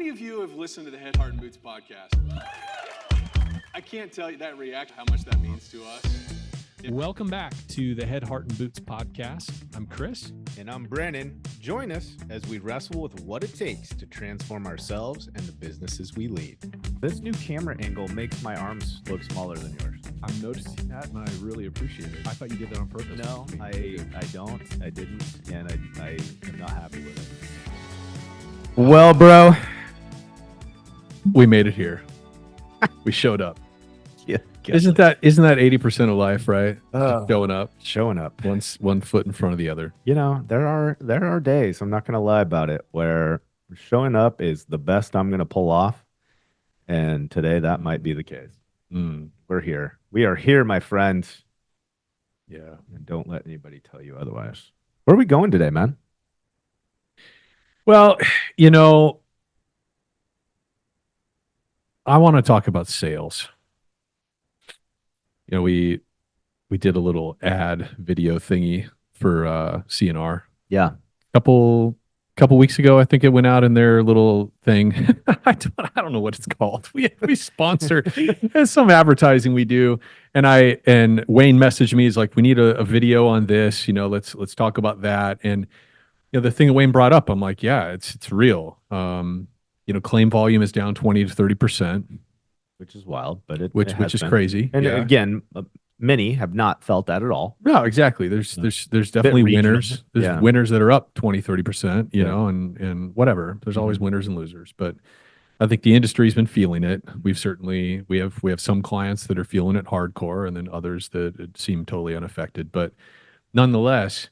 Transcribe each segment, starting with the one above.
many of you have listened to the Head, Heart, and Boots podcast? I can't tell you that reaction, how much that means to us. Welcome back to the Head, Heart, and Boots podcast. I'm Chris. And I'm Brennan. Join us as we wrestle with what it takes to transform ourselves and the businesses we lead. This new camera angle makes my arms look smaller than yours. I'm noticing that, and I really appreciate it. I thought you did that on purpose. No, I didn't, and I am not happy with it. Well, bro, we made it here. We showed up. Yeah, Isn't that 80% of life, right? Showing up, one foot in front of the other. You know, there are days, I'm not going to lie about it, where showing up is the best I'm going to pull off, and today that might be the case. We're here. We are here, my friend. Yeah, and don't let anybody tell you otherwise. Where are we going today, man? Well, you know, I want to talk about sales. You know, we did a little ad video thingy for CNR. Yeah. Couple weeks ago, I think it went out in their little thing. I don't know what it's called. We sponsor some advertising we do, and Wayne messaged me. He's like, "We need a video on this. You know, let's talk about that." And you know, the thing that Wayne brought up, I'm like, yeah, it's real. You know, claim volume is down 20 to 30%, which is wild, but which is crazy. And yeah. Again, many have not felt that at all. No, exactly. There's definitely winners. There's winners that are up 20, 30%, you know, and whatever. There's always winners and losers, but I think the industry's been feeling it. We have some clients that are feeling it hardcore, and then others that seem totally unaffected. But nonetheless,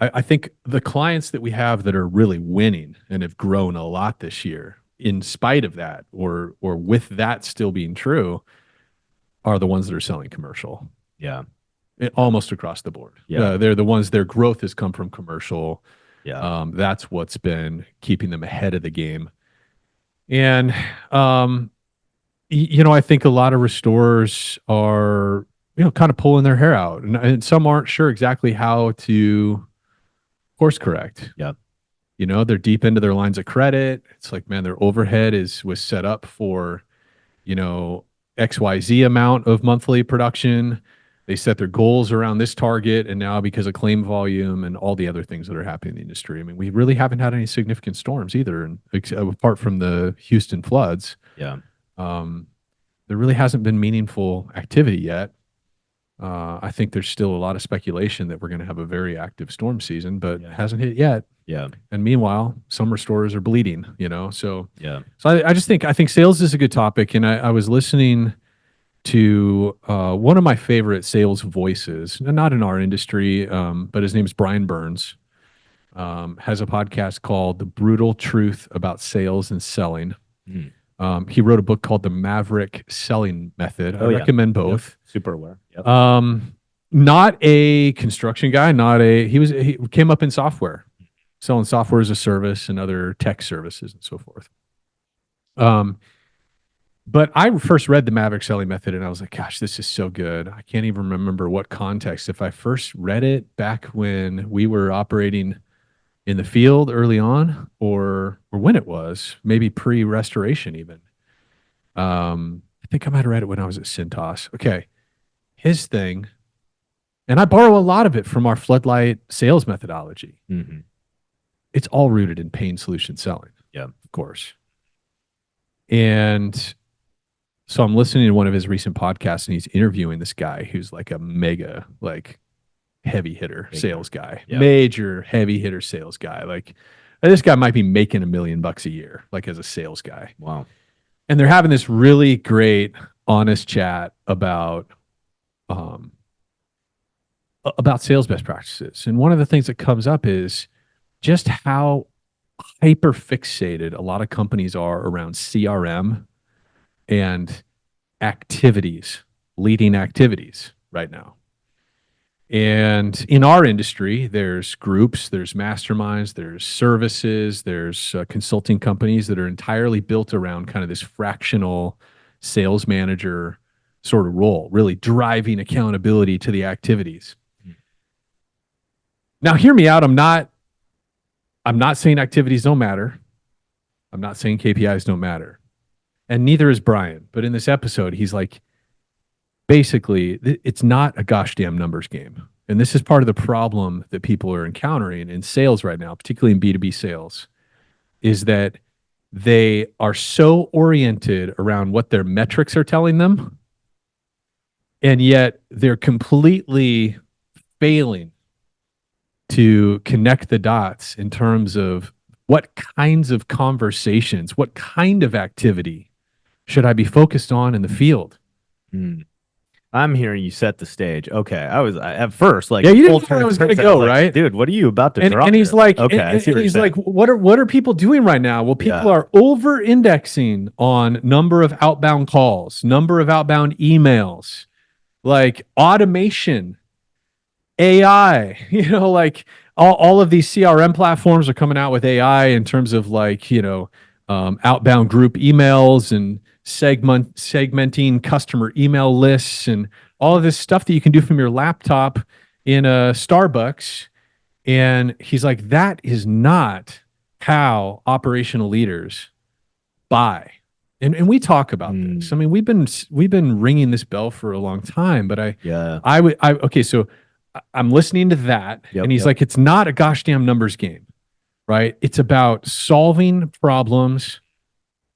I think the clients that we have that are really winning and have grown a lot this year, in spite of that, or with that still being true, are the ones that are selling commercial. Yeah. Almost across the board. Yeah. They're the ones, their growth has come from commercial. Yeah. That's what's been keeping them ahead of the game. And, you know, I think a lot of restorers are, you know, kind of pulling their hair out, and some aren't sure exactly how to course correct. Yeah. You know, they're deep into their lines of credit. It's like, man, their overhead was set up for, you know, XYZ amount of monthly production. They set their goals around this target, and now because of claim volume and all the other things that are happening in the industry, I mean, we really haven't had any significant storms either, and apart from the Houston floods. Yeah. There really hasn't been meaningful activity yet. I think there's still a lot of speculation that we're going to have a very active storm season, but it hasn't hit yet. Yeah. And meanwhile, some restorers are bleeding, you know? So, yeah. So I think sales is a good topic. And I was listening to one of my favorite sales voices, not in our industry, but his name is Brian Burns, has a podcast called The Brutal Truth About Sales and Selling. He wrote a book called The Maverick Selling Method. I recommend both. Yep. Super aware. Yep. Not a construction guy, he came up in software, selling software as a service and other tech services and so forth. But I first read The Maverick Selling Method, and I was like, gosh, this is so good. I can't even remember what context. If I first read it back when we were operating in the field early on, or when it was, maybe pre-restoration even. I think I might have read it when I was at Cintas. Okay. His thing, and I borrow a lot of it from our floodlight sales methodology. Mm-hmm. It's all rooted in pain solution selling. Yeah. Of course. And so I'm listening to one of his recent podcasts, and he's interviewing this guy who's like a mega, like, heavy hitter sales guy, major heavy hitter sales guy. Like, this guy might be making $1 million a year, like, as a sales guy. Wow. And they're having this really great, honest chat about sales best practices. And one of the things that comes up is just how hyper fixated a lot of companies are around CRM and activities, leading activities right now. And in our industry, there's groups, there's masterminds, there's services, there's consulting companies that are entirely built around kind of this fractional sales manager sort of role, really driving accountability to the activities. Now, hear me out. I'm not saying activities don't matter. I'm not saying KPIs don't matter. And neither is Brian. But in this episode, he's like, basically, it's not a gosh damn numbers game. And this is part of the problem that people are encountering in sales right now, particularly in B2B sales, is that they are so oriented around what their metrics are telling them. And yet they're completely failing to connect the dots in terms of what kinds of conversations, what kind of activity should I be focused on in the field? I'm hearing you set the stage. Okay. At first like, yeah, you didn't know where I was going to go, like, right? Dude, what are you about to drop? And he's here? like, okay, and he's like, what are people doing right now? Well, people are over indexing on number of outbound calls, number of outbound emails, like automation, AI, like all of these CRM platforms are coming out with AI in terms of like, outbound group emails and segmenting customer email lists and all of this stuff that you can do from your laptop in a Starbucks. And he's like, that is not how operational leaders buy. And we talk about this. I mean, we've been ringing this bell for a long time, but okay, so I'm listening to that, and he's like, it's not a gosh damn numbers game, right? It's about solving problems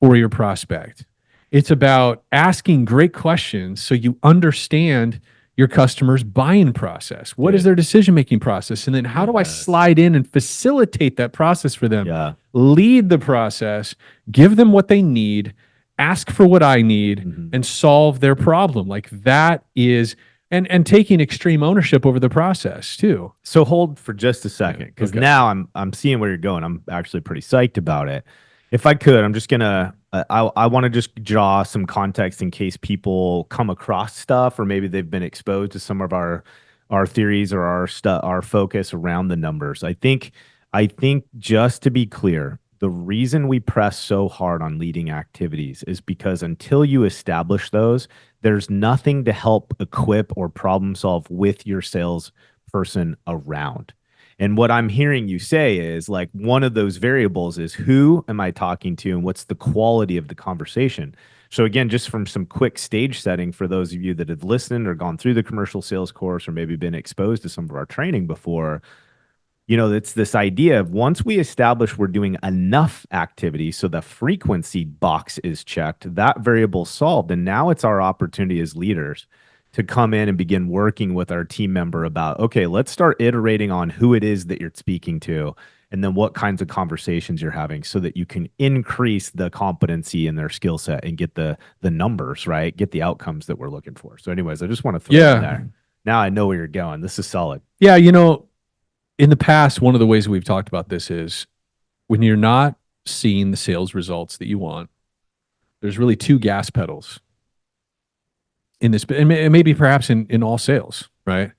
for your prospect. It's about asking great questions so you understand your customer's buying process. What is their decision-making process? And then how do I slide in and facilitate that process for them? Lead the process, give them what they need, ask for what I need, and solve their problem. Like that is... And taking extreme ownership over the process too. So hold for just a second, because now I'm seeing where you're going. I'm actually pretty psyched about it. If I could, I'm just gonna I want to just draw some context in case people come across stuff, or maybe they've been exposed to some of our theories or our focus around the numbers. I think just to be clear, the reason we press so hard on leading activities is because until you establish those, there's nothing to help equip or problem solve with your sales person around. And what I'm hearing you say is like one of those variables is who am I talking to and what's the quality of the conversation. So again, just from some quick stage setting for those of you that have listened or gone through the commercial sales course or maybe been exposed to some of our training before, it's this idea of once we establish we're doing enough activity so the frequency box is checked, that variable solved. And now it's our opportunity as leaders to come in and begin working with our team member about, okay, let's start iterating on who it is that you're speaking to and then what kinds of conversations you're having so that you can increase the competency in their skill set and get the numbers, right? Get the outcomes that we're looking for. So anyways, I just want to throw in there. Now I know where you're going. This is solid. Yeah, in the past, one of the ways we've talked about this is when you're not seeing the sales results that you want, there's really two gas pedals in this, and maybe perhaps in all sales, right?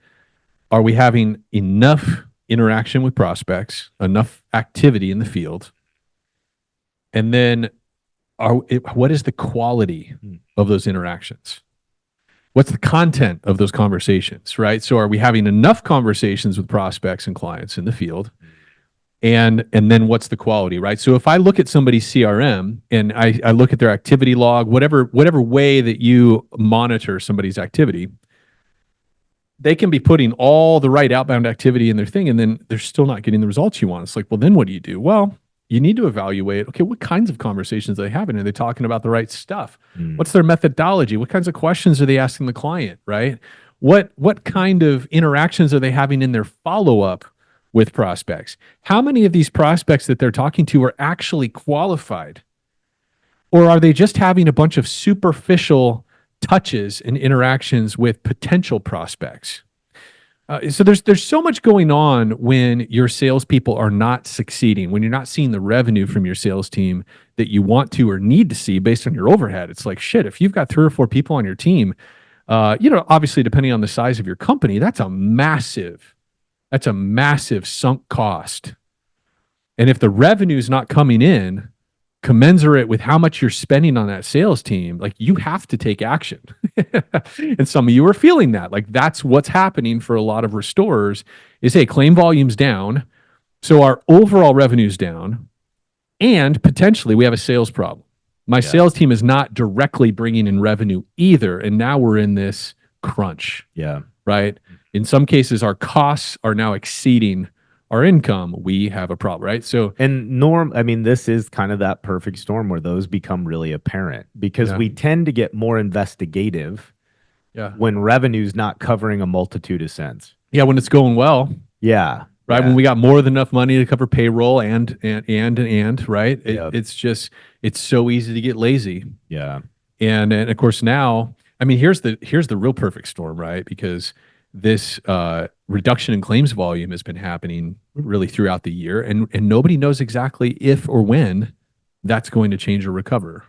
Are we having enough interaction with prospects, enough activity in the field? And then what is the quality of those interactions? What's the content of those conversations, right? So are we having enough conversations with prospects and clients in the field? And then what's the quality, right? So if I look at somebody's CRM and I look at their activity log, whatever way that you monitor somebody's activity, they can be putting all the right outbound activity in their thing, and then they're still not getting the results you want. It's like, well, then what do you do? Well, you need to evaluate, okay, what kinds of conversations are they having? Are they talking about the right stuff? What's their methodology? What kinds of questions are they asking the client, right? What kind of interactions are they having in their follow-up with prospects? How many of these prospects that they're talking to are actually qualified? Or are they just having a bunch of superficial touches and interactions with potential prospects? So there's so much going on when your salespeople are not succeeding, when you're not seeing the revenue from your sales team that you want to or need to see based on your overhead. It's like, shit, if you've got 3 or 4 people on your team, obviously depending on the size of your company, that's a massive sunk cost. And if the revenue is not coming in commensurate with how much you're spending on that sales team, like you have to take action. And some of you are feeling that. Like that's what's happening for a lot of restorers is, hey, claim volume's down. So our overall revenue's down. And potentially we have a sales problem. My sales team is not directly bringing in revenue either. And now we're in this crunch, Yeah. right? In some cases, our costs are now exceeding our income. We have a problem, right? So, And this is kind of that perfect storm where those become really apparent because Yeah. we tend to get more investigative yeah. when revenue's not covering a multitude of sins. Yeah. When it's going well, Yeah. right? Yeah. When we got more than enough money to cover payroll and right? Yep. It's so easy to get lazy. Yeah. And of course now, I mean, here's the real perfect storm, right? Because this reduction in claims volume has been happening really throughout the year, and nobody knows exactly if or when that's going to change or recover.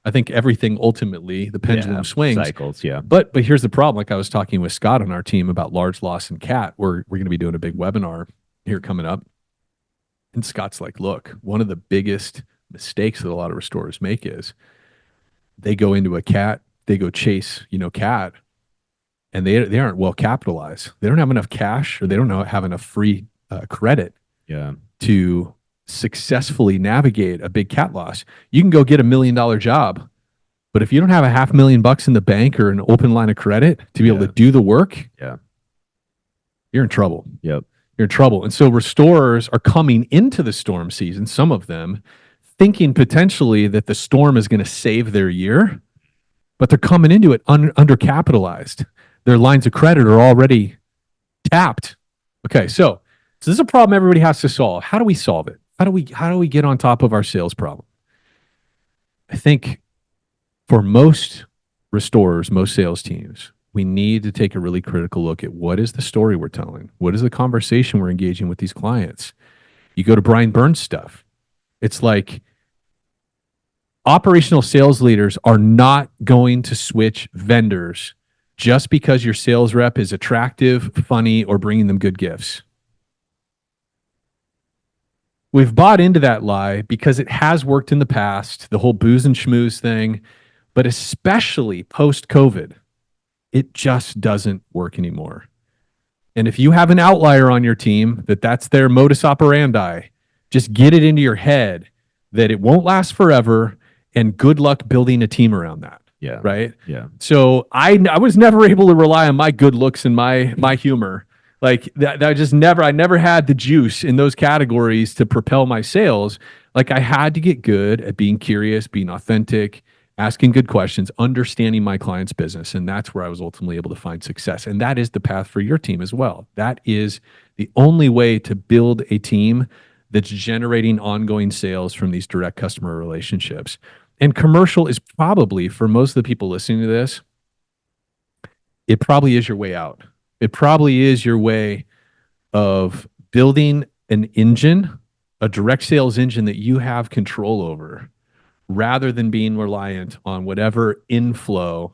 I think everything ultimately the pendulum swings. Cycles, yeah. But here's the problem. Like I was talking with Scott on our team about large loss and cat. We're going to be doing a big webinar here coming up. And Scott's like, look, one of the biggest mistakes that a lot of restorers make is they go into a cat, they go chase, cat, and they aren't well capitalized. They don't have enough cash, or they don't have enough free credit Yeah. to successfully navigate a big cat loss. You can go get $1 million job, but if you don't have $500,000 in the bank or an open line of credit to be able to do the work, Yeah. you're in trouble. Yep. You're in trouble. And so restorers are coming into the storm season, some of them, thinking potentially that the storm is going to save their year, but they're coming into it undercapitalized. Their lines of credit are already tapped. Okay, so this is a problem everybody has to solve. How do we solve it? How do we get on top of our sales problem? I think for most restorers, most sales teams, we need to take a really critical look at what is the story we're telling? What is the conversation we're engaging with these clients? You go to Brian Burns' stuff. It's like operational sales leaders are not going to switch vendors just because your sales rep is attractive, funny, or bringing them good gifts. We've bought into that lie because it has worked in the past, the whole booze and schmooze thing, but especially post-COVID, it just doesn't work anymore. And if you have an outlier on your team that's their modus operandi, just get it into your head that it won't last forever, and good luck building a team around that. Yeah. Right. Yeah. So I was never able to rely on my good looks and my humor. Like that I never had the juice in those categories to propel my sales. Like I had to get good at being curious, being authentic, asking good questions, understanding my client's business. And that's where I was ultimately able to find success. And that is the path for your team as well. That is the only way to build a team that's generating ongoing sales from these direct customer relationships. And commercial is probably, for most of the people listening to this, it probably is your way out. It probably is your way of building an engine, a direct sales engine that you have control over, rather than being reliant on whatever inflow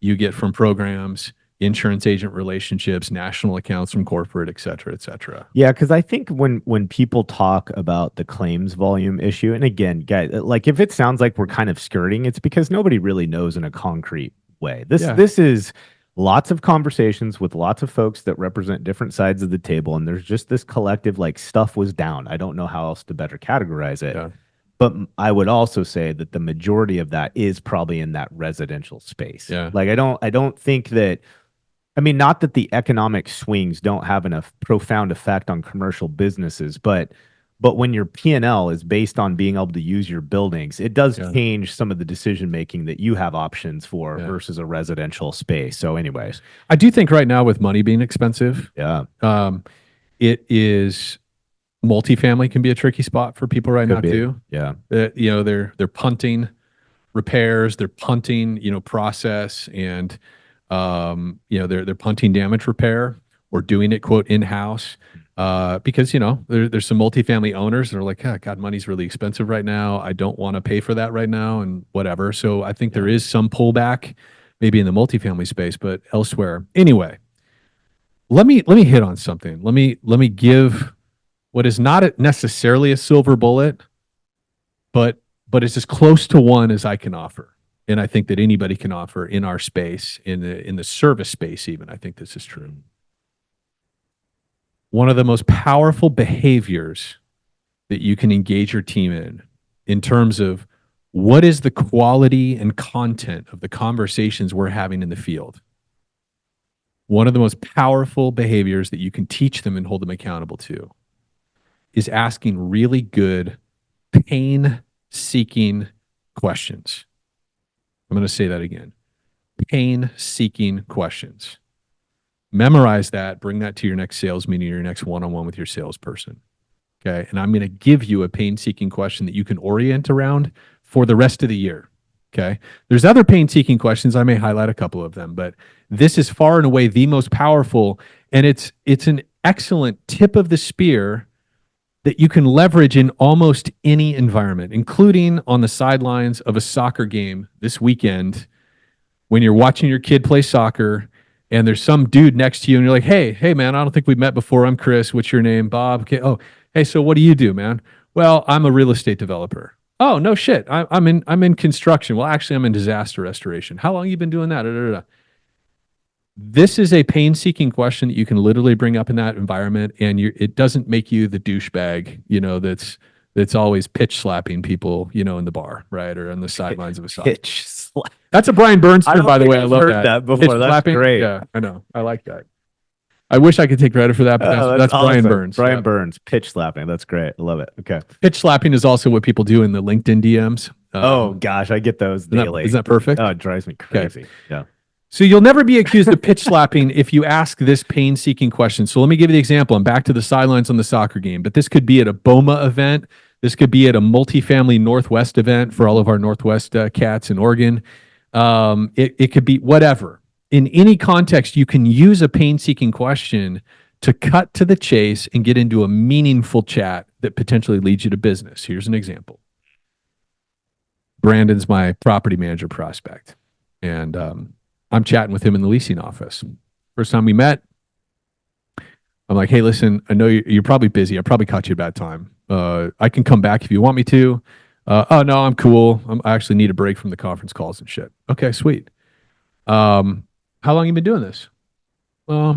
you get from programs, insurance agent relationships, national accounts from corporate, et cetera, et cetera. Yeah, because I think when people talk about the claims volume issue, and again, guys, like if it sounds like we're kind of skirting, it's because nobody really knows in a concrete way. This is lots of conversations with lots of folks that represent different sides of the table, and there's just this collective like stuff was down. I don't know how else to better categorize it. Yeah. But I would also say that the majority of that is probably in that residential space. Yeah. Like I don't think that, I mean, not that the economic swings don't have a profound effect on commercial businesses, but when your P&L is based on being able to use your buildings, it does change some of the decision making that you have options for versus a residential space. So anyways, I do think right now with money being expensive, it is multifamily can be a tricky spot for people right now too. Yeah. They're punting repairs, they're punting, process, and they're punting damage repair or doing it quote in-house. Because there's some multifamily owners that are like, oh, God, money's really expensive right now. I don't want to pay for that right now, and whatever. So I think there is some pullback, maybe in the multifamily space, but elsewhere. Anyway, let me hit on something. Let me give what is not necessarily a silver bullet, but it's as close to one as I can offer, and I think that anybody can offer in our space, in the service space. Even I think this is true. One of the most powerful behaviors that you can engage your team in in terms of what is the quality and content of the conversations we're having in the field. One of the most powerful behaviors that you can teach them and hold them accountable to is asking really good pain-seeking questions. I'm going to say that again. Pain-seeking questions. Memorize that, bring that to your next sales meeting or your next one-on-one with your salesperson. Okay. And I'm going to give you a pain-seeking question that you can orient around for the rest of the year. Okay. There's other pain-seeking questions. I may highlight a couple of them, but this is far and away the most powerful. And it's an excellent tip of the spear that you can leverage in almost any environment, including on the sidelines of a soccer game this weekend when you're watching your kid play soccer and there's some dude next to you and you're like, hey, man, I don't think we've met before. I'm Chris. What's your name? Bob. Okay. Oh, hey, so what do you do, man? Well, I'm a real estate developer. Oh, no shit. I'm in construction. Well, actually, I'm in disaster restoration. How long have you been doing that? Da, da, da. This is a pain-seeking question that you can literally bring up in that environment, and it doesn't make you the douchebag, that's always pitch slapping people, in the bar, right, or on the sidelines of a soccer. Pitch slap. That's a Brian Burns term, by the way. I love heard that before. Pitch That's slapping. great. Yeah, I know. I like that. I wish I could take credit for that, but that's awesome. Brian Burns. Brian Burns, pitch slapping. That's great. I love it. Okay. Pitch slapping is also what people do in the LinkedIn DMs. Oh gosh, I get those daily. Isn't that perfect? Oh, it drives me crazy. Okay. Yeah. So you'll never be accused of pitch slapping if you ask this pain-seeking question. So let me give you the example. I'm back to the sidelines on the soccer game, but this could be at a BOMA event. This could be at a multifamily Northwest event for all of our Northwest cats in Oregon. It could be whatever. In any context, you can use a pain-seeking question to cut to the chase and get into a meaningful chat that potentially leads you to business. Here's an example. Brandon's my property manager prospect, and I'm chatting with him in the leasing office. First time we met, I'm like, hey, listen, I know you're probably busy. I probably caught you at a bad time. I can come back if you want me to. Oh, no, I'm cool. I actually need a break from the conference calls and shit. Okay, sweet. How long you been doing this? I've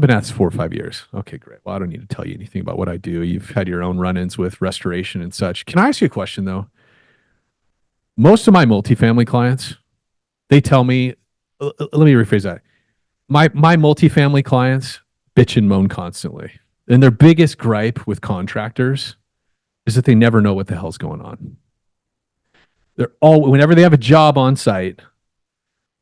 been at this 4 or 5 years. Okay, great. Well, I don't need to tell you anything about what I do. You've had your own run-ins with restoration and such. Can I ask you a question, though? Most of my multifamily clients, they tell me, let me rephrase that. My multifamily clients bitch and moan constantly. And their biggest gripe with contractors is that they never know what the hell's going on. Whenever they have a job on site,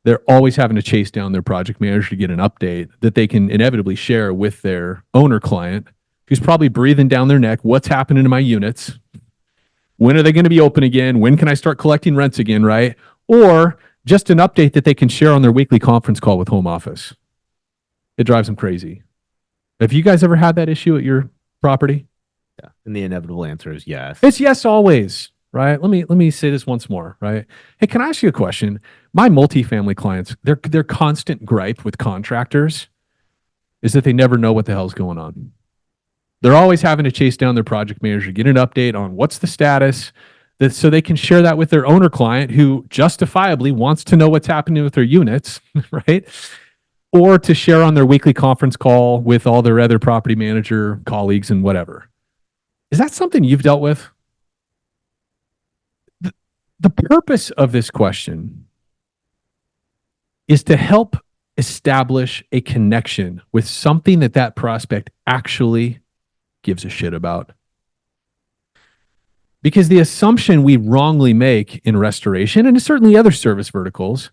they're always having to chase down their project manager to get an update that they can inevitably share with their owner client, who's probably breathing down their neck. What's happening to my units? When are they going to be open again? When can I start collecting rents again, right? Or just an update that they can share on their weekly conference call with home office. It drives them crazy. Have you guys ever had that issue at your property? Yeah. And the inevitable answer is yes. It's yes always, right? Let me say this once more, right? Hey, can I ask you a question? My multifamily clients, their constant gripe with contractors is that they never know what the hell's going on. They're always having to chase down their project manager to get an update on what's the status, so they can share that with their owner client who justifiably wants to know what's happening with their units, right? Or to share on their weekly conference call with all their other property manager colleagues and whatever. Is that something you've dealt with? The purpose of this question is to help establish a connection with something that prospect actually gives a shit about. Because the assumption we wrongly make in restoration, and certainly other service verticals,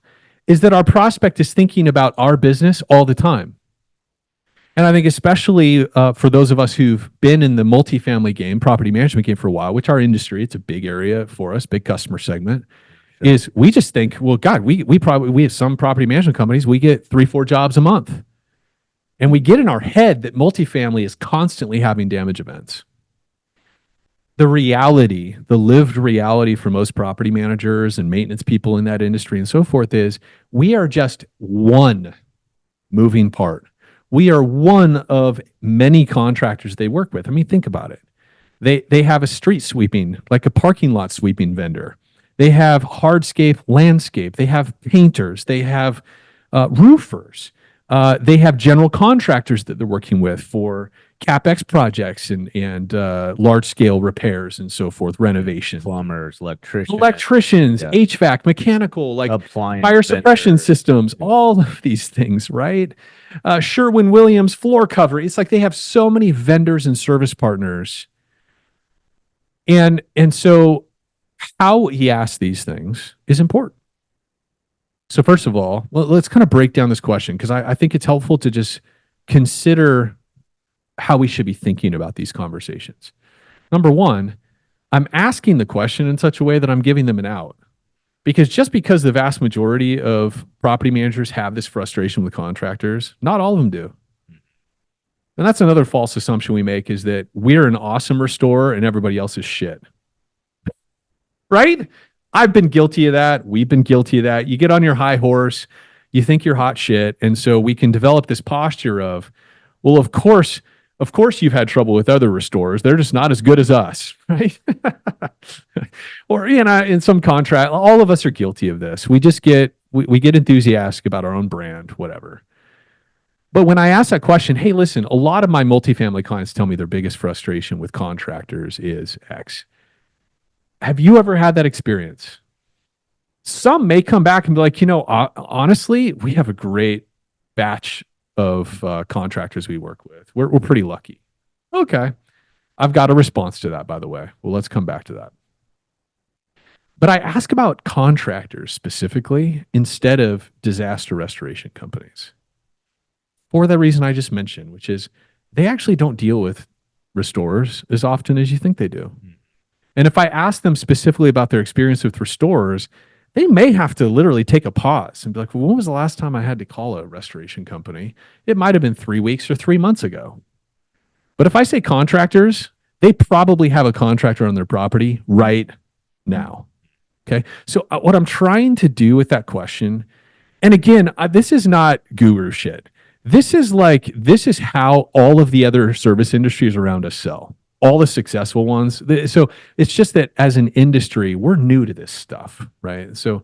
is that our prospect is thinking about our business all the time. And I think especially for those of us who've been in the multifamily game, property management game for a while, which our industry, it's a big area for us, big customer segment, sure. Is we just think, well, God, we have some property management companies, we get 3-4 jobs a month. And we get in our head that multifamily is constantly having damage events. The reality, the lived reality for most property managers and maintenance people in that industry and so forth is we are just one moving part. We are one of many contractors they work with. I mean, think about it. They have a street sweeping, like a parking lot sweeping vendor. They have hardscape landscape. They have painters. They have roofers. They have general contractors that they're working with for, CapEx projects and large scale repairs and so forth, renovation. Plumbers, Electricians, Yeah. HVAC, mechanical, like appliance fire suppression vendors. systems, all of these things, right? Sherwin-Williams floor cover. It's like they have so many vendors and service partners. And so how he asks these things is important. So first of all, let's kind of break down this question because I think it's helpful to just consider how we should be thinking about these conversations. Number one, I'm asking the question in such a way that I'm giving them an out. Because just because the vast majority of property managers have this frustration with contractors, not all of them do. And that's another false assumption we make is that we're an awesome restorer and everybody else is shit. Right? I've been guilty of that. We've been guilty of that. You get on your high horse, you think you're hot shit. And so we can develop this posture of, well, of course you've had trouble with other restorers. They're just not as good as us, right? Or, in some contract, all of us are guilty of this. We just we get enthusiastic about our own brand, whatever. But when I ask that question, hey, listen, a lot of my multifamily clients tell me their biggest frustration with contractors is X. Have you ever had that experience? Some may come back and be like, honestly, we have a great batch of contractors we work with. We're pretty lucky. Okay. I've got a response to that, by the way. Well, let's come back to that. But I ask about contractors specifically instead of disaster restoration companies for the reason I just mentioned, which is they actually don't deal with restorers as often as you think they do. And if I ask them specifically about their experience with restorers, they may have to literally take a pause and be like, well, when was the last time I had to call a restoration company? It might have been 3 weeks or 3 months ago. But if I say contractors, they probably have a contractor on their property right now. Okay. So what I'm trying to do with that question, and again, this is not guru shit. This is how all of the other service industries around us sell. All the successful ones. So it's just that as an industry, we're new to this stuff, right? So,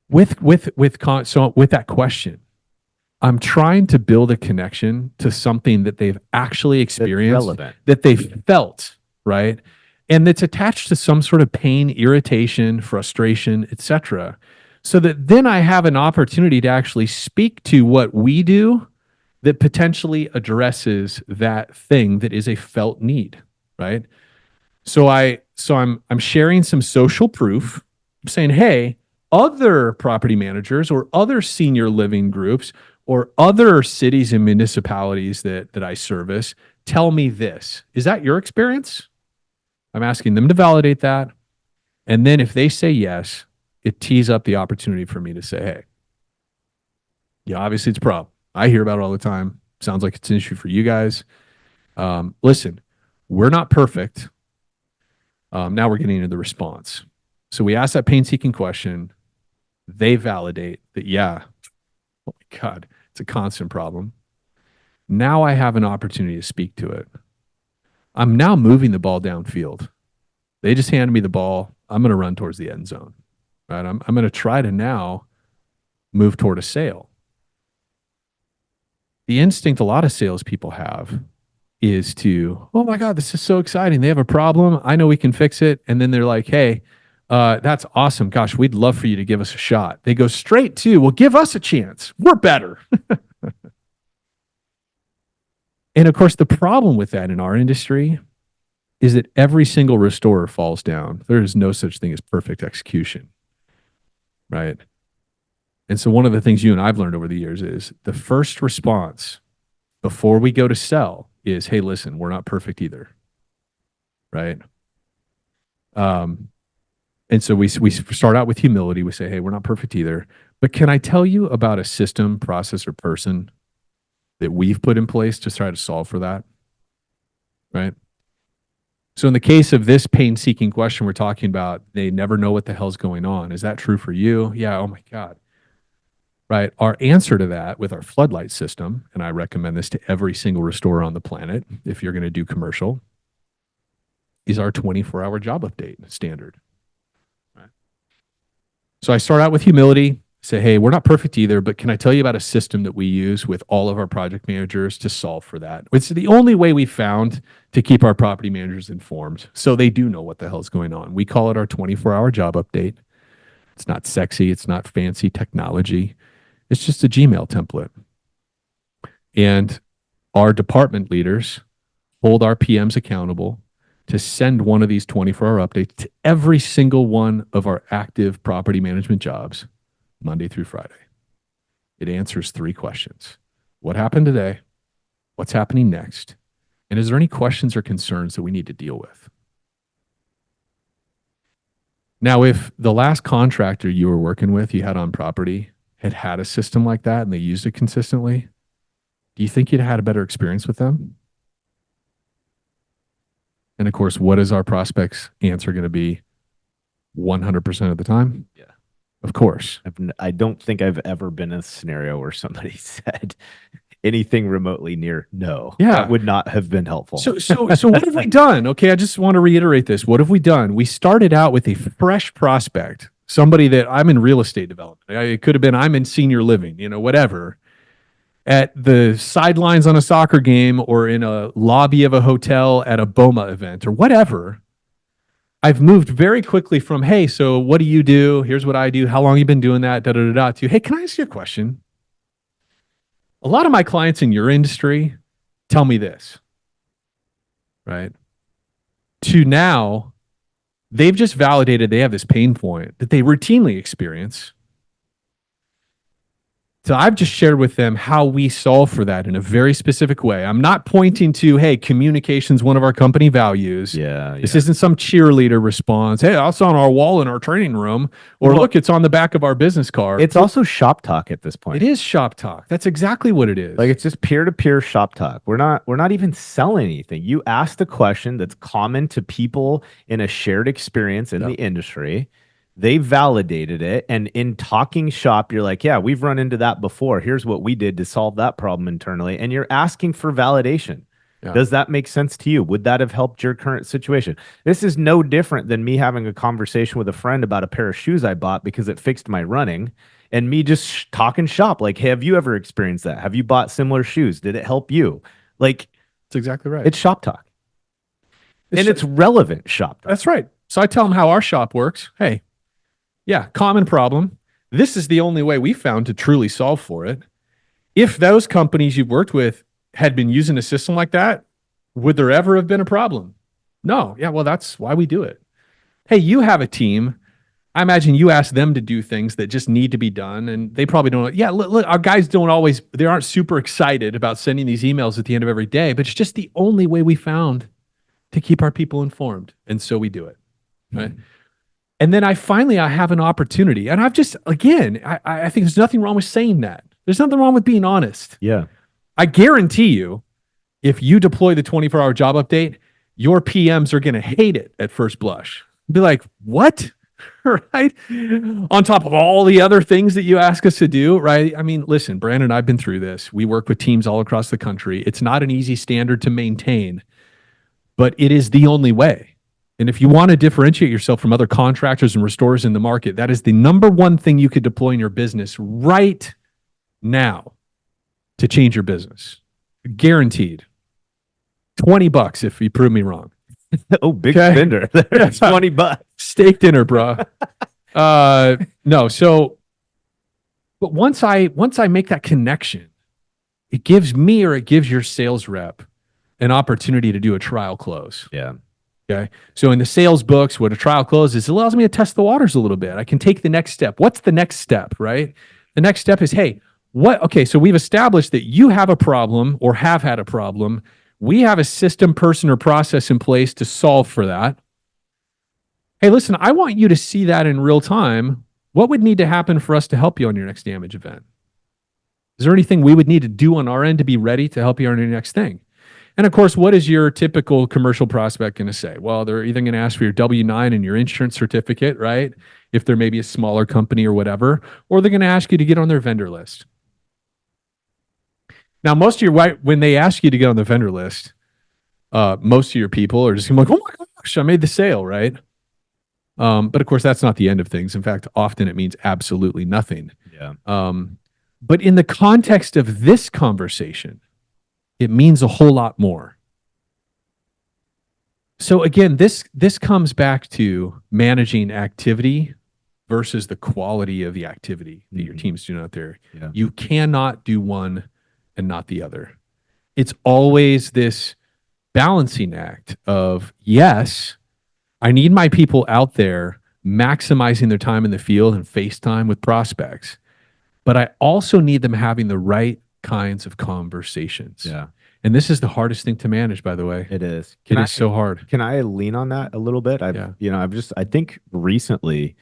with that question, I'm trying to build a connection to something that they've actually experienced, that they've felt, right? And that's attached to some sort of pain, irritation, frustration, etc. So that then I have an opportunity to actually speak to what we do that potentially addresses that thing that is a felt need, right? So I'm sharing some social proof. I'm saying, hey, other property managers or other senior living groups or other cities and municipalities that I service tell me this. Is that your experience? I'm asking them to validate that. And then if they say yes, it tees up the opportunity for me to say, hey, yeah, obviously it's a problem. I hear about it all the time. Sounds like it's an issue for you guys. Listen, we're not perfect. Now we're getting into the response. So we ask that pain-seeking question. They validate that, yeah, oh my God, it's a constant problem. Now I have an opportunity to speak to it. I'm now moving the ball downfield. They just handed me the ball. I'm going to run towards the end zone. Right? I'm going to try to now move toward a sale. The instinct a lot of salespeople have is to, oh my God, this is so exciting. They have a problem. I know we can fix it. And then they're like, hey, that's awesome. Gosh, we'd love for you to give us a shot. They go straight to, well, give us a chance. We're better. And of course, the problem with that in our industry is that every single restorer falls down. There is no such thing as perfect execution, right? And so one of the things you and I've learned over the years is the first response before we go to sell is, hey, listen, we're not perfect either, right? And so we start out with humility. We say, hey, we're not perfect either. But can I tell you about a system, process, or person that we've put in place to try to solve for that, right? So in the case of this pain-seeking question we're talking about, they never know what the hell's going on. Is that true for you? Yeah, oh my God. Right. Our answer to that with our floodlight system, and I recommend this to every single restorer on the planet if you're going to do commercial, is our 24-hour job update standard. Right. So I start out with humility, Say, hey, we're not perfect either, but can I tell you about a system that we use with all of our project managers to solve for that? It's the only way we found to keep our property managers informed so they do know what the hell's going on. We call it our 24-hour job update. It's not sexy. It's not fancy technology. It's just a Gmail template. And our department leaders hold our PMs accountable to send one of these 24-hour updates to every single one of our active property management jobs, Monday through Friday. It answers 3 questions. What happened today? What's happening next? And is there any questions or concerns that we need to deal with? Now, if the last contractor you were working with, you had on property, had a system like that and they used it consistently, do you think you'd had a better experience with them? And of course, what is our prospect's answer going to be 100% of the time? Yeah. Of course. I don't think I've ever been in a scenario where somebody said anything remotely near no. Yeah. That would not have been helpful. So what have we done? Okay, I just want to reiterate this. What have we done? We started out with a fresh prospect, somebody that I'm in real estate development. It could have been I'm in senior living, whatever. At the sidelines on a soccer game or in a lobby of a hotel at a BOMA event or whatever. I've moved very quickly from, hey, so what do you do? Here's what I do. How long have you been doing that? To, hey, can I ask you a question? A lot of my clients in your industry tell me this, right? To now, they've just validated they have this pain point that they routinely experience. So I've just shared with them how we solve for that in a very specific way. I'm not pointing to, hey, communication's one of our company values. Yeah. This isn't some cheerleader response. Hey, that's on our wall in our training room. Or Well, look, it's on the back of our business card. It's also shop talk at this point. It is shop talk. That's exactly what it is. Like it's just peer-to-peer shop talk. We're not even selling anything. You asked a question that's common to people in a shared experience in the industry. They validated it. And in talking shop, you're like, yeah, we've run into that before. Here's what we did to solve that problem internally. And you're asking for validation. Yeah. Does that make sense to you? Would that have helped your current situation? This is no different than me having a conversation with a friend about a pair of shoes I bought because it fixed my running, and me just talking shop. Like, hey, have you ever experienced that? Have you bought similar shoes? Did it help you? Like, that's exactly right. It's shop talk. It's relevant shop talk. That's right. So I tell them how our shop works. Hey, yeah, common problem. This is the only way we found to truly solve for it. If those companies you've worked with had been using a system like that, would there ever have been a problem? No. Yeah, well, that's why we do it. Hey, you have a team. I imagine you ask them to do things that just need to be done, and they probably don't. Yeah, look, our guys they aren't super excited about sending these emails at the end of every day, but it's just the only way we found to keep our people informed. And so we do it, right? Mm-hmm. And then I have an opportunity. And I've just, again, I think there's nothing wrong with saying that. There's nothing wrong with being honest. Yeah. I guarantee you, if you deploy the 24-hour job update, your PMs are going to hate it at first blush. Be like, what? Right? On top of all the other things that you ask us to do, right? I mean, listen, Brandon and I've been through this. We work with teams all across the country. It's not an easy standard to maintain, but it is the only way. And if you want to differentiate yourself from other contractors and restorers in the market, that is the number one thing you could deploy in your business right now to change your business. Guaranteed. $20 if you prove me wrong. Oh, big spender. That's $20. Steak dinner, bro. No, so, but once I make that connection, it gives me or it gives your sales rep an opportunity to do a trial close. Yeah. Okay. So in the sales books, what a trial close is, it allows me to test the waters a little bit. I can take the next step. What's the next step, right? The next step is, hey, so we've established that you have a problem or have had a problem. We have a system, person, or process in place to solve for that. Hey, listen, I want you to see that in real time. What would need to happen for us to help you on your next damage event? Is there anything we would need to do on our end to be ready to help you on your next thing? And of course, what is your typical commercial prospect going to say? Well, they're either going to ask for your W-9 and your insurance certificate, right? If they're maybe a smaller company or whatever, or they're going to ask you to get on their vendor list. Now, when they ask you to get on the vendor list, most of your people are just going to be like, oh my gosh, I made the sale, right? But of course, that's not the end of things. In fact, often it means absolutely nothing. Yeah. But in the context of this conversation, it means a whole lot more. So again, this comes back to managing activity versus the quality of the activity that your team's doing out there. Yeah. You cannot do one and not the other. It's always this balancing act of, yes, I need my people out there maximizing their time in the field and FaceTime with prospects, but I also need them having the right kinds of conversations. Yeah. And this is the hardest thing to manage, by the way. It is. It is so hard. Can I lean on that a little bit? Yeah. I think recently,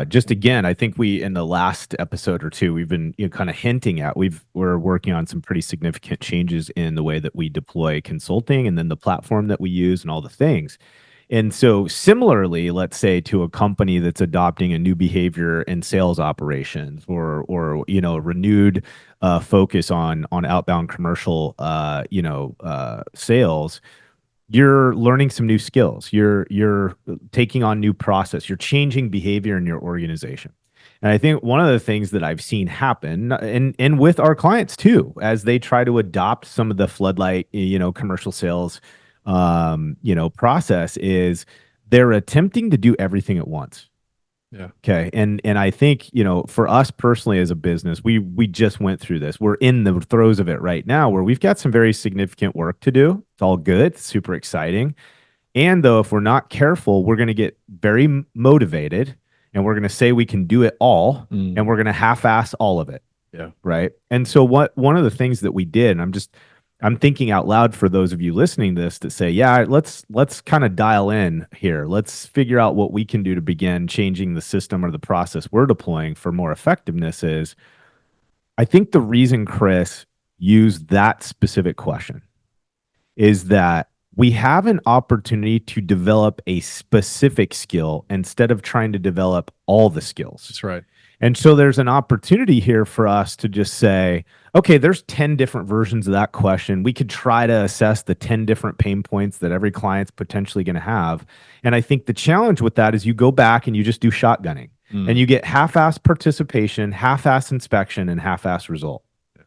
just again, I think in the last episode or two, we've been kind of hinting at, we're working on some pretty significant changes in the way that we deploy consulting and then the platform that we use and all the things. And so similarly, let's say to a company that's adopting a new behavior in sales operations or renewed focus on outbound commercial sales, you're learning some new skills. You're taking on new process. You're changing behavior in your organization. And I think one of the things that I've seen happen and with our clients too, as they try to adopt some of the floodlight, commercial sales process, is they're attempting to do everything at once. Yeah. Okay. And I think, for us personally as a business, we just went through this. We're in the throes of it right now where we've got some very significant work to do. It's all good. It's super exciting. And though, if we're not careful, we're going to get very motivated and we're going to say we can do it all and we're going to half-ass all of it. Yeah. Right. And so one of the things that we did, and I'm thinking out loud for those of you listening to this to say, yeah, let's kind of dial in here. Let's figure out what we can do to begin changing the system or the process we're deploying for more effectiveness. Is I think the reason Chris used that specific question is that we have an opportunity to develop a specific skill instead of trying to develop all the skills. That's right. And so there's an opportunity here for us to just say, okay, there's 10 different versions of that question. We could try to assess the 10 different pain points that every client's potentially going to have. And I think the challenge with that is you go back and you just do shotgunning and you get half-ass participation, half-ass inspection, and half-ass result. Yeah.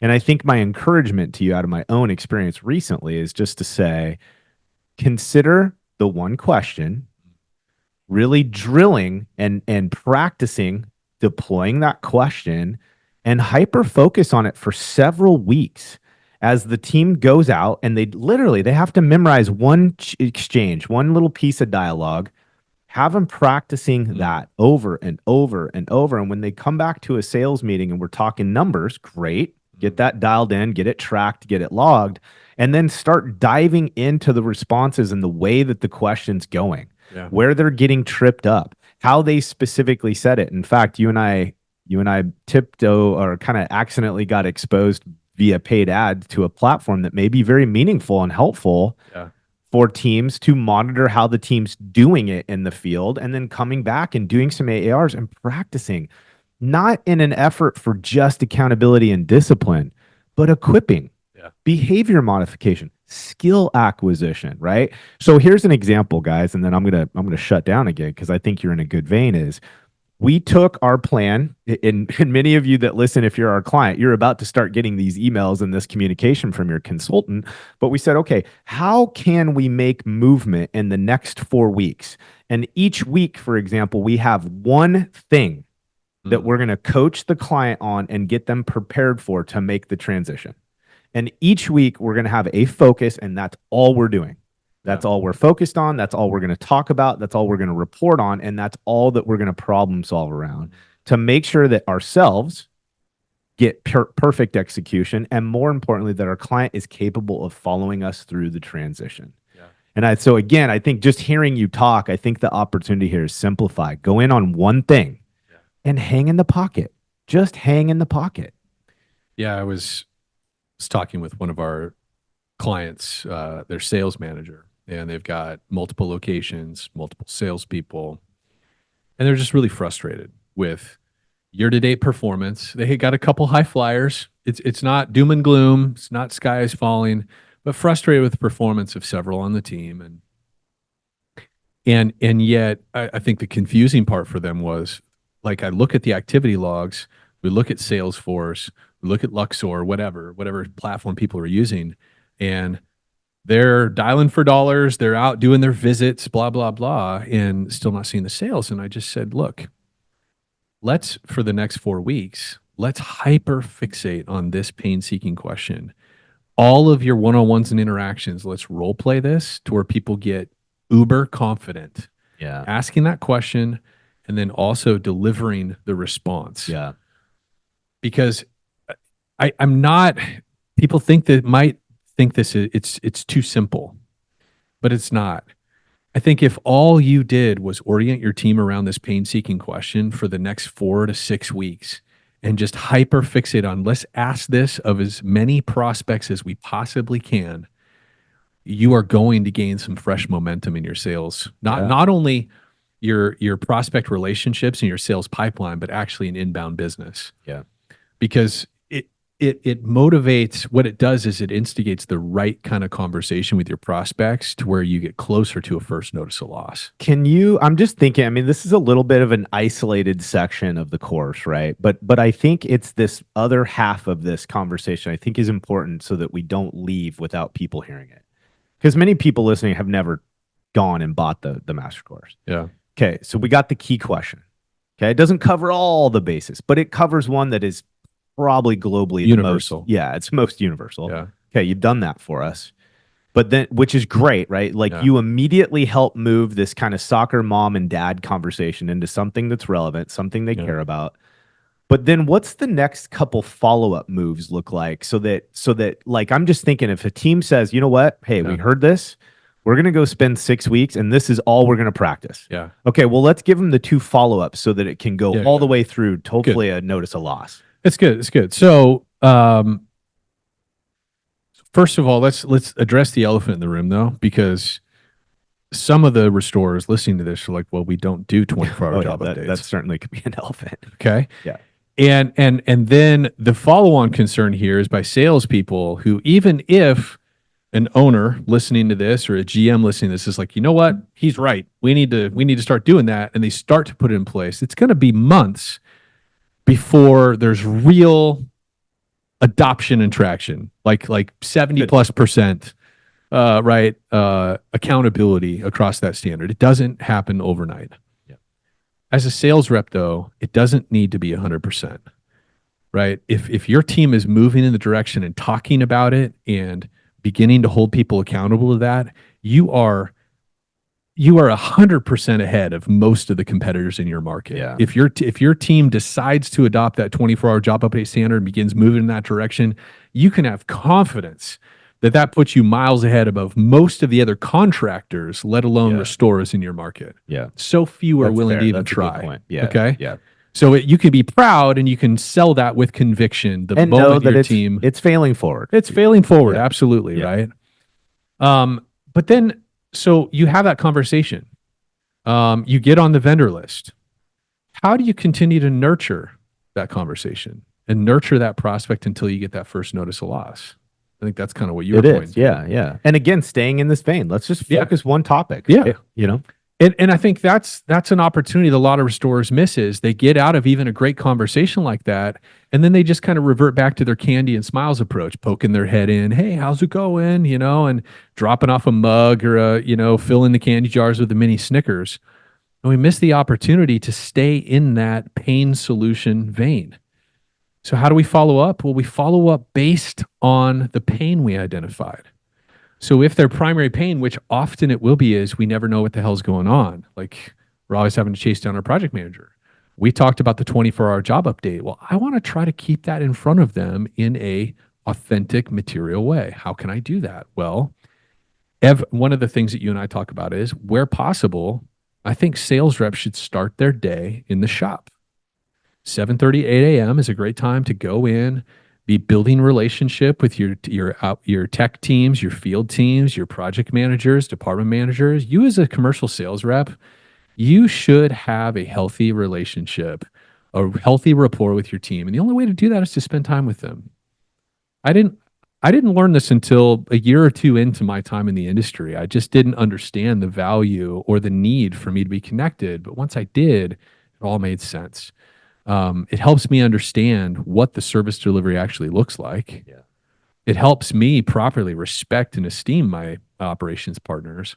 And I think my encouragement to you out of my own experience recently is just to say, consider the one question, really drilling and practicing deploying that question and hyper focus on it for several weeks as the team goes out and they have to memorize one exchange, one little piece of dialogue, have them practicing that over and over and over. And when they come back to a sales meeting and we're talking numbers, great, get that dialed in, get it tracked, get it logged, and then start diving into the responses and the way that the question's going, where they're getting tripped up, how they specifically said it. In fact, you and I tiptoe or kind of accidentally got exposed via paid ads to a platform that may be very meaningful and helpful for teams to monitor how the team's doing it in the field, and then coming back and doing some AARs and practicing, not in an effort for just accountability and discipline, but equipping, behavior modification, skill acquisition, right? So here's an example, guys, and then I'm gonna shut down again because I think you're in a good vein. Is we took our plan, and many of you that listen, if you're our client, you're about to start getting these emails and this communication from your consultant. But we said, okay, how can we make movement in the next 4 weeks? And each week, for example, we have one thing that we're going to coach the client on and get them prepared for to make the transition. And each week we're going to have a focus, and that's all we're doing. That's all we're focused on. That's all we're going to talk about. That's all we're going to report on. And that's all that we're going to problem solve around to make sure that ourselves get perfect execution. And more importantly, that our client is capable of following us through the transition. Yeah. And so again, I think just hearing you talk, I think the opportunity here is simplify. Go in on one thing and hang in the pocket. Just hang in the pocket. Yeah, I was talking with one of our clients, their sales manager, and they've got multiple locations, multiple salespeople, and they're just really frustrated with year-to-date performance. They got a couple high flyers. It's not doom and gloom. It's not sky is falling, but frustrated with the performance of several on the team. And And yet I think the confusing part for them was, like, I look at the activity logs, we look at Salesforce, we look at Luxor, whatever platform people are using, and they're dialing for dollars, they're out doing their visits, blah, blah, blah, and still not seeing the sales. And I just said, look, let's, for the next 4 weeks, let's hyper fixate on this pain seeking question. All of your one-on-ones and interactions, let's role play this to where people get uber confident Yeah. asking that question and then also delivering the response. Yeah. Because I'm not, people might think it's too simple, but it's not. I think if all you did was orient your team around this pain seeking question for the next 4 to 6 weeks and just hyper fixate on, let's ask this of as many prospects as we possibly can, you are going to gain some fresh momentum in your sales. Not only your prospect relationships and your sales pipeline, but actually an inbound business. Yeah. Because it motivates, what it does is it instigates the right kind of conversation with your prospects to where you get closer to a first notice of loss. I'm just thinking, I mean, this is a little bit of an isolated section of the course, right? But I think it's this other half of this conversation I think is important so that we don't leave without people hearing it. Because many people listening have never gone and bought the master course. Yeah. Okay, so we got the key question. Okay, it doesn't cover all the bases, but it covers one that is probably globally universal. It's most universal. Yeah. Okay, you've done that for us. But then, which is great, right? Like you immediately help move this kind of soccer mom and dad conversation into something that's relevant, something they care about. But then what's the next couple follow-up moves look like so that like, I'm just thinking, if a team says, you know what, hey, we heard this, we're going to go spend 6 weeks and this is all we're going to practice. Yeah. Okay, well, let's give them the 2 follow-ups so that it can go all the way through to hopefully a notice of loss. It's good. It's good. So, first of all, let's address the elephant in the room, though, because some of the restorers listening to this are like, well, we don't do 24-hour job updates. That certainly could be an elephant. Okay. Yeah. And then the follow-on concern here is by salespeople who, even if an owner listening to this or a GM listening to this is like, you know what, he's right, we need to start doing that, and they start to put it in place, it's going to be months before there's real adoption and traction, like 70+%, accountability across that standard. It doesn't happen overnight. Yeah. As a sales rep, though, it doesn't need to be 100%, right? If your team is moving in the direction and talking about it and beginning to hold people accountable to that, you are 100% ahead of most of the competitors in your market. Yeah. If your team decides to adopt that 24-hour job update standard and begins moving in that direction, you can have confidence that puts you miles ahead above most of the other contractors, let alone restorers in your market. Yeah. So few are willing to even That's a good try. point. Yeah. Okay. Yeah. So you can be proud and you can sell that with conviction. The And moment know that your team it's failing forward. it's failing forward, Yeah. absolutely, Yeah. right? But then, so you have that conversation. You get on the vendor list. How do you continue to nurture that conversation and nurture that prospect until you get that first notice of loss? I think that's kind of what you were pointing to. Yeah, yeah. And again, staying in this vein, let's just focus one topic. Yeah. You know? And I think that's an opportunity that a lot of restorers misses. They get out of even a great conversation like that, and then they just kind of revert back to their candy and smiles approach, poking their head in, hey, how's it going? And dropping off a mug or filling the candy jars with a mini Snickers. And we miss the opportunity to stay in that pain solution vein. So how do we follow up? Well, we follow up based on the pain we identified. So if their primary pain, which often it will be, is we never know what the hell's going on. Like, we're always having to chase down our project manager. We talked about the 24-hour job update. Well, I want to try to keep that in front of them in a authentic, material way. How can I do that? Well, one of the things that you and I talk about is, where possible, I think sales reps should start their day in the shop. 7:30, 8 a.m. is a great time to go in, be building relationship with your tech teams, your field teams, your project managers, department managers. You as a commercial sales rep, you should have a healthy relationship, a healthy rapport with your team. And the only way to do that is to spend time with them. I didn't learn this until a year or two into my time in the industry. I just didn't understand the value or the need for me to be connected. But once I did, it all made sense. It helps me understand what the service delivery actually looks like. Yeah. It helps me properly respect and esteem my operations partners.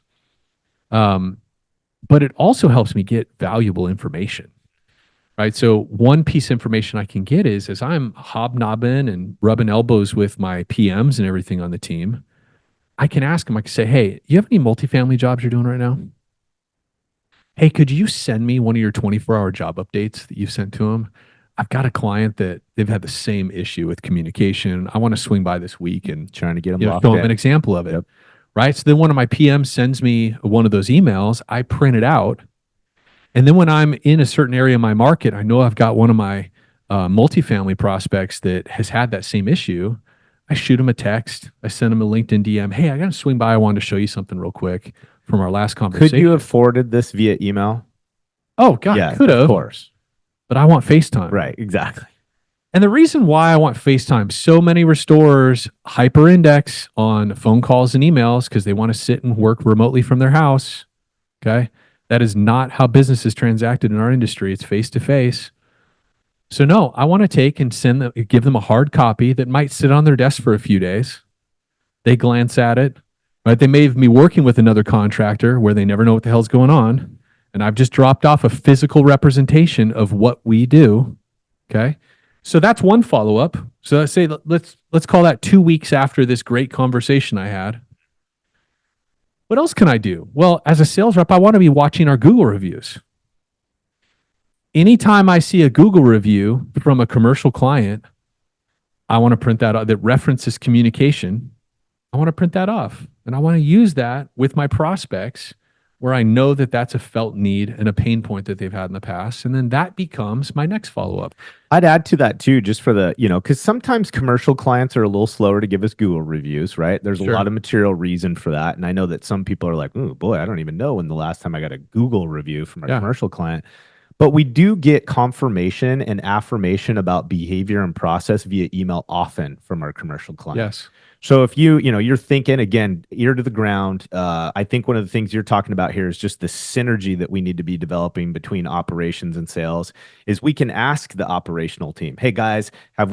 But it also helps me get valuable information. Right. So one piece of information I can get is as I'm hobnobbing and rubbing elbows with my PMs and everything on the team, I can ask them, I can say, hey, you have any multifamily jobs you're doing right now? Hey, could you send me one of your 24-hour job updates that you sent to them? I've got a client that they've had the same issue with communication. I want to swing by this week and Trying to get them show locked them in. an example of it. Yep. Right. So then one of my PMs sends me one of those emails. I print it out. And then when I'm in a certain area of my market, I know I've got one of my multifamily prospects that has had that same issue. I shoot them a text. I send them a LinkedIn DM. Hey, I got to swing by. I wanted to show you something real quick from our last conversation. Could you have forwarded this via email? Oh, God, Yeah, could have. of course. But I want FaceTime. Right, exactly. And the reason why I want FaceTime, so many restorers hyper index on phone calls and emails because they want to sit and work remotely from their house. Okay. That is not how business is transacted in our industry. It's face to face. So no, I want to take and give them a hard copy that might sit on their desk for a few days. They glance at it, right? They may have me working with another contractor where they never know what the hell's going on. And I've just dropped off a physical representation of what we do. Okay. So that's one follow-up. So let's say, let's call that 2 weeks after this great conversation I had. What else can I do? Well, as a sales rep, I want to be watching our Google reviews. Anytime I see a Google review from a commercial client, I want to print that out that references communication. I want to print that off. And I want to use that with my prospects where I know that that's a felt need and a pain point that they've had in the past. And then that becomes my next follow-up. I'd add to that too, just for the, because sometimes commercial clients are a little slower to give us Google reviews, right? There's Sure. a lot of material reason for that. And I know that some people are like, oh boy, I don't even know when the last time I got a Google review from a commercial client. But we do get confirmation and affirmation about behavior and process via email often from our commercial clients. Yes. So if you're thinking, again, ear to the ground, I think one of the things you're talking about here is just the synergy that we need to be developing between operations and sales is we can ask the operational team, hey guys, have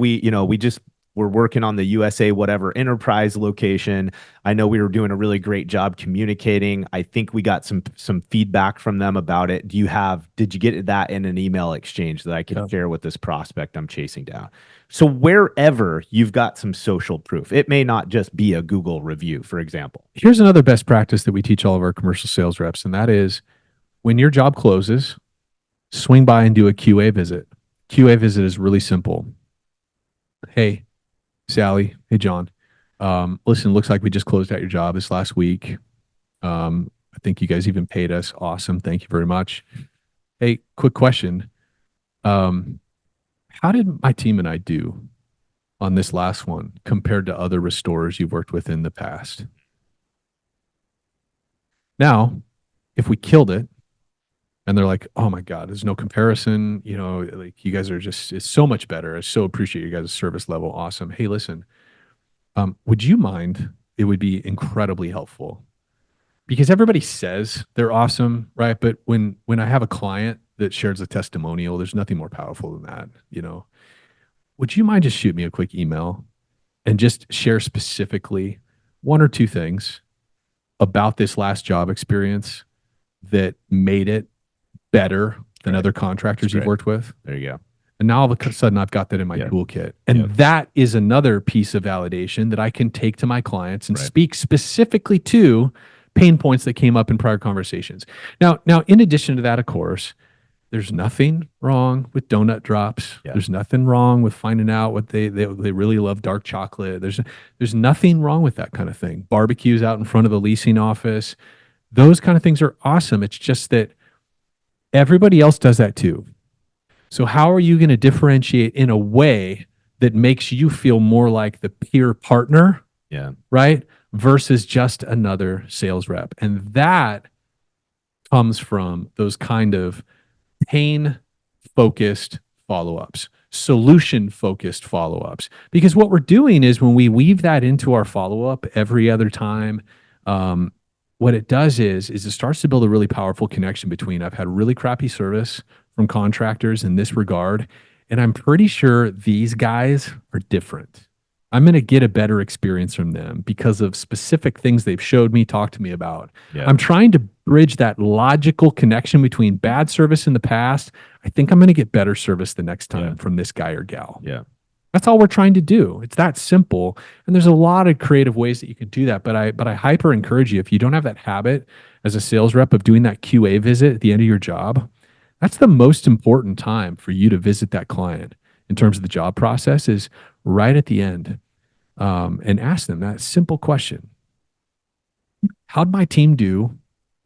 we're working on the USA, whatever enterprise location. I know we were doing a really great job communicating. I think we got some feedback from them about it. Did you get that in an email exchange that I can share with this prospect I'm chasing down? So wherever you've got some social proof, it may not just be a Google review, for example. Here's another best practice that we teach all of our commercial sales reps, and that is when your job closes, swing by and do a QA visit. QA visit is really simple. Hey, Sally. Hey, John. Listen, looks like we just closed out your job this last week. I think you guys even paid us. Awesome. Thank you very much. Hey, quick question. How did my team and I do on this last one compared to other restorers you've worked with in the past? Now, if we killed it and they're like, oh my God, there's no comparison, like you guys are it's so much better. I so appreciate your guys' service level. Awesome. Hey, listen, would you mind? It would be incredibly helpful because everybody says they're awesome, right? But when I have a client that shares a testimonial, there's nothing more powerful than that. Would you mind just shoot me a quick email and just share specifically one or two things about this last job experience that made it better than other contractors you've worked with? There you go. And now all of a sudden I've got that in my toolkit. And that is another piece of validation that I can take to my clients and speak specifically to pain points that came up in prior conversations. Now, in addition to that, of course, there's nothing wrong with donut drops. Yeah. There's nothing wrong with finding out what they really love dark chocolate. There's nothing wrong with that kind of thing. Barbecues out in front of the leasing office. Those kind of things are awesome. It's just that everybody else does that too. So how are you going to differentiate in a way that makes you feel more like the peer partner? Yeah. Right? Versus just another sales rep. And that comes from those kind of pain-focused follow-ups. solution focused follow-ups. Because what we're doing is when we weave that into our follow-up every other time, what it does is it starts to build a really powerful connection between I've had really crappy service from contractors in this regard, and I'm pretty sure these guys are different. I'm going to get a better experience from them because of specific things they've showed me, talked to me about. Yeah. I'm trying to bridge that logical connection between bad service in the past. I think I'm going to get better service the next time from this guy or gal. Yeah. That's all we're trying to do. It's that simple. And there's a lot of creative ways that you can do that. But I hyper encourage you, if you don't have that habit as a sales rep of doing that QA visit at the end of your job, that's the most important time for you to visit that client in terms of the job process is right at the end, and ask them that simple question. How'd my team do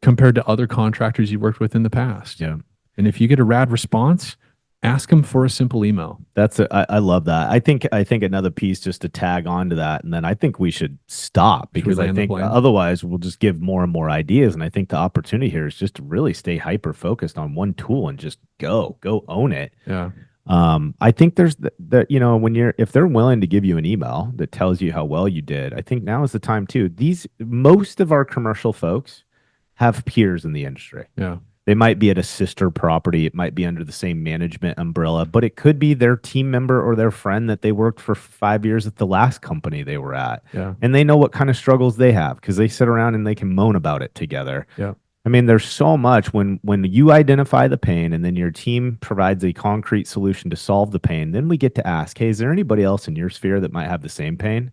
compared to other contractors you worked with in the past? Yeah. And if you get a rad response, ask them for a simple email. I love that. I think another piece just to tag on to that, and then I think we should stop because I think otherwise we'll just give more and more ideas. And I think the opportunity here is just to really stay hyper focused on one tool and just go own it. Yeah. I think there's if they're willing to give you an email that tells you how well you did, I think now is the time too. Most of our commercial folks have peers in the industry. Yeah. They might be at a sister property. It might be under the same management umbrella, but it could be their team member or their friend that they worked for 5 years at the last company they were at. Yeah. And they know what kind of struggles they have because they sit around and they can moan about it together. Yeah. I mean, there's so much when you identify the pain and then your team provides a concrete solution to solve the pain, then we get to ask, hey, is there anybody else in your sphere that might have the same pain?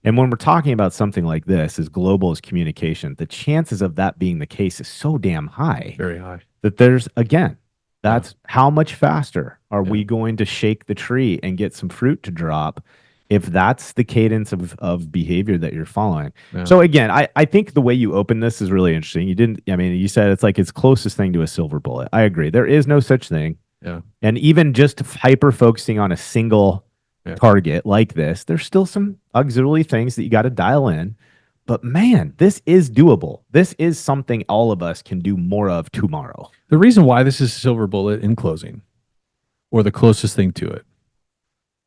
And when we're talking about something like this, as global as communication, the chances of that being the case is so damn high. Very high. That that's how much faster are we going to shake the tree and get some fruit to drop if that's the cadence of behavior that you're following. Yeah. So again, I think the way you open this is really interesting. You said it's like it's closest thing to a silver bullet. I agree. There is no such thing. Yeah. And even just hyper focusing on a single target like this, there's still some auxiliary things that you got to dial in. But man, this is doable. This is something all of us can do more of tomorrow. The reason why this is a silver bullet in closing, or the closest thing to it,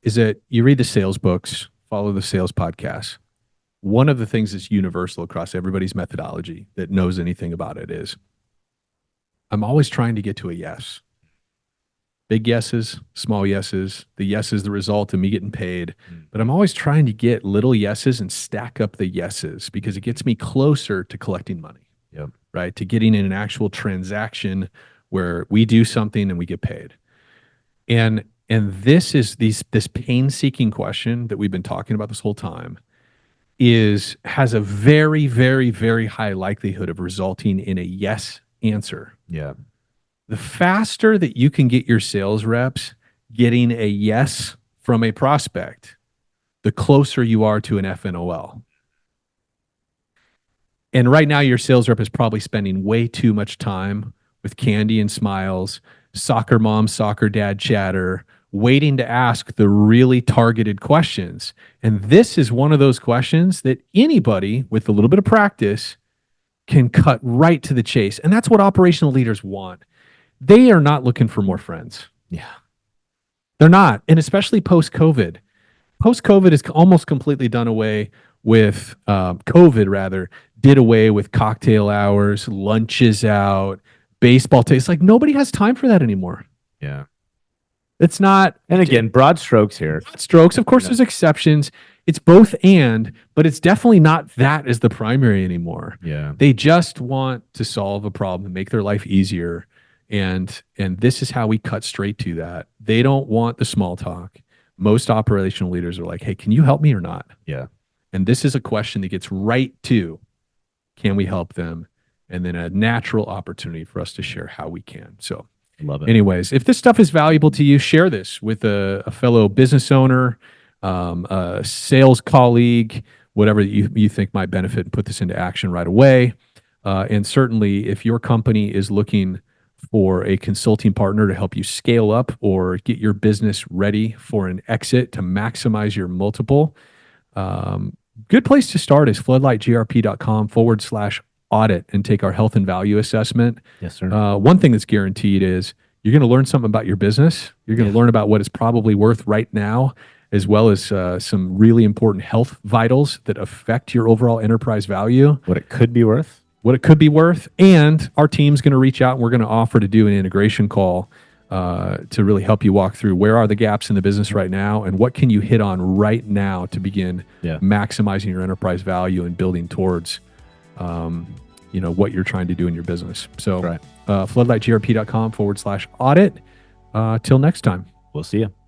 is that you read the sales books, follow the sales podcasts. One of the things that's universal across everybody's methodology that knows anything about it is I'm always trying to get to a yes. Big yeses, small yeses. The yes is the result of me getting paid. But I'm always trying to get little yeses and stack up the yeses because it gets me closer to collecting money. Yep. Right? To getting in an actual transaction where we do something and we get paid. And this is this pain-seeking question that we've been talking about this whole time has a very, very, very high likelihood of resulting in a yes answer. Yeah. The faster that you can get your sales reps getting a yes from a prospect, the closer you are to an FNOL. And right now, your sales rep is probably spending way too much time with candy and smiles, soccer mom, soccer dad chatter, waiting to ask the really targeted questions. And this is one of those questions that anybody with a little bit of practice can cut right to the chase. And that's what operational leaders want. They are not looking for more friends. Yeah. They're not. And especially post-COVID. Post-COVID is almost completely done away with, did away with cocktail hours, lunches out, baseball taste. Like nobody has time for that anymore. Yeah. It's not. And again, broad strokes here. Broad strokes. Of course, there's exceptions. It's both but it's definitely not that as the primary anymore. Yeah. They just want to solve a problem and make their life easier. And this is how we cut straight to that. They don't want the small talk. Most operational leaders are like, hey, can you help me or not? Yeah. And this is a question that gets right to, can we help them? And then a natural opportunity for us to share how we can. So love it. Anyways, if this stuff is valuable to you, share this with a fellow business owner, a sales colleague, whatever you think might benefit, and put this into action right away. And certainly if your company is looking for a consulting partner to help you scale up or get your business ready for an exit to maximize your multiple, good place to start is floodlightgrp.com/audit and take our health and value assessment. Yes, sir. One thing that's guaranteed is You're going to learn something about your business. You're going to learn about what it's probably worth right now, as well as some really important health vitals that affect your overall enterprise value. What it could be worth. And our team's going to reach out and we're going to offer to do an integration call to really help you walk through where are the gaps in the business right now and what can you hit on right now to begin maximizing your enterprise value and building towards what you're trying to do in your business. So floodlightgrp.com/audit. Till next time. We'll see you.